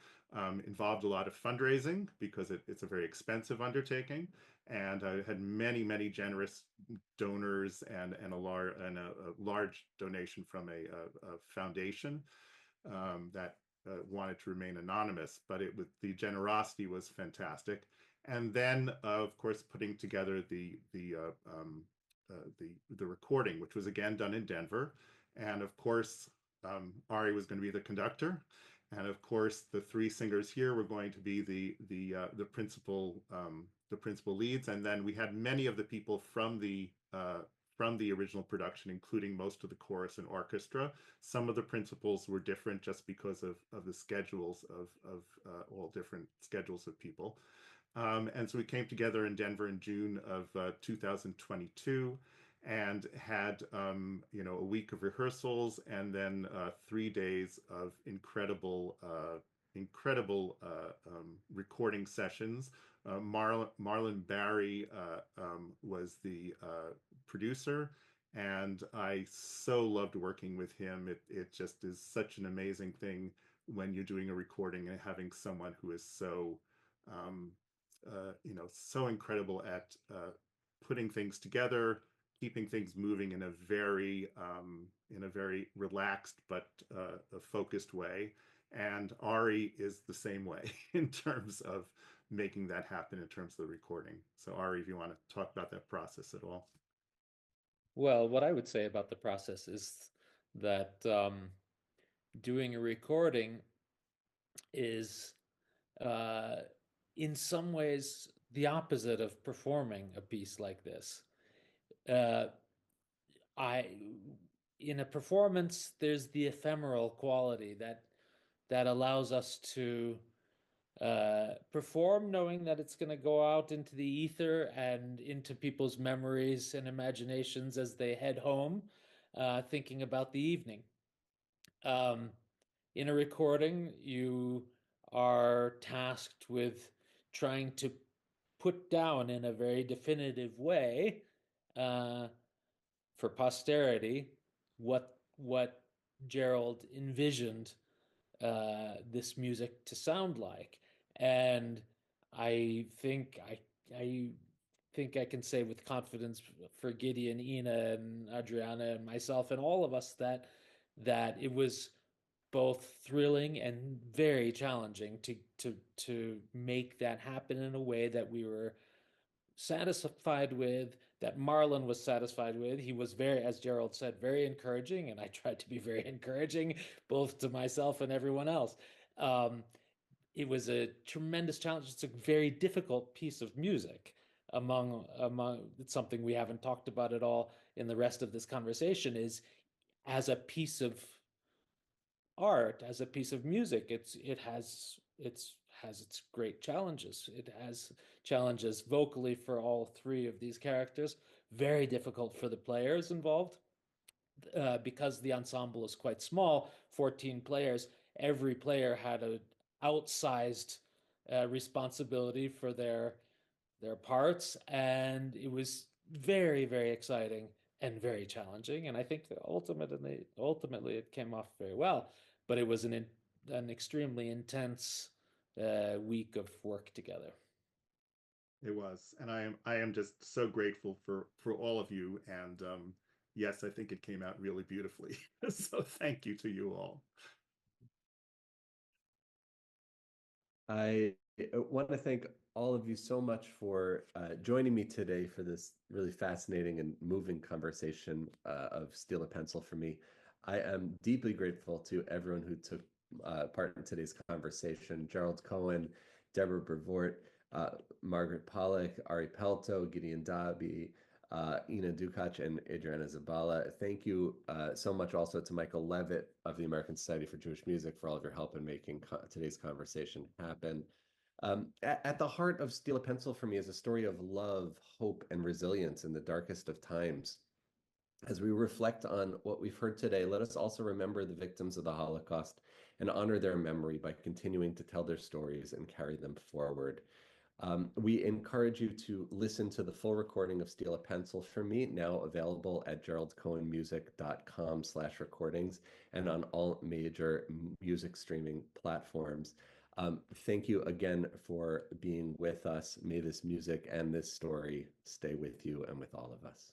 Involved a lot of fundraising because it's a very expensive undertaking, and I had many generous donors and a large donation from a foundation that wanted to remain anonymous, but the generosity was fantastic. And then, of course, putting together the recording, which was again done in Denver, and of course, Ari was going to be the conductor, and of course, the three singers here were going to be the principal leads, and then we had many of the people from the original production, including most of the chorus and orchestra. Some of the principals were different just because of the schedules of all different schedules of people. And so we came together in Denver in June of 2022 and had a week of rehearsals and then 3 days of incredible recording sessions. Marlon Barry was the producer, and I so loved working with him. It just is such an amazing thing when you're doing a recording and having someone who is so so incredible at putting things together, keeping things moving in a very relaxed but a focused way. And Ari is the same way in terms of making that happen in terms of the recording. So Ari, if you want to talk about that process at all. Well, what I would say about the process is that doing a recording is in some ways the opposite of performing a piece like this. In a performance, there's the ephemeral quality that allows us to perform knowing that it's going to go out into the ether and into people's memories and imaginations as they head home, thinking about the evening. In a recording, you are tasked with trying to put down in a very definitive way for posterity what Gerald envisioned this music to sound like. And I think I can say with confidence for Gideon, Ina, and Adriana, and myself, and all of us that it was both thrilling and very challenging to make that happen in a way that we were satisfied with, that Marlon was satisfied with. He was very, as Gerald said, very encouraging, and I tried to be very encouraging both to myself and everyone else. It was a tremendous challenge. It's a very difficult piece of music. Among it's something we haven't talked about at all in the rest of this conversation, is as a piece of art, as a piece of music, it has its great challenges. It has challenges vocally for all three of these characters, very difficult for the players involved, because the ensemble is quite small, 14 players, every player had an outsized responsibility for their parts, and it was very, very exciting and very challenging. And I think that ultimately it came off very well. But it was an extremely intense week of work together. It was, and I am just so grateful for all of you. And yes, I think it came out really beautifully. So thank you to you all. I want to thank all of you so much for joining me today for this really fascinating and moving conversation of Steal a Pencil for me. I am deeply grateful to everyone who took part in today's conversation: Gerald Cohen, Deborah Brevoort, Margrit Polak, Ari Pelto, Gideon Dabi, Ina Dukach, and Adriana Zabala. Thank you so much also to Michael Levitt of the American Society for Jewish Music for all of your help in making today's conversation happen. At the heart of Steal a Pencil for me is a story of love, hope, and resilience in the darkest of times. As we reflect on what we've heard today, let us also remember the victims of the Holocaust and honor their memory by continuing to tell their stories and carry them forward. We encourage you to listen to the full recording of Steal a Pencil for me, now available at geraldcohenmusic.com/recordings and on all major music streaming platforms. Thank you again for being with us. May this music and this story stay with you and with all of us.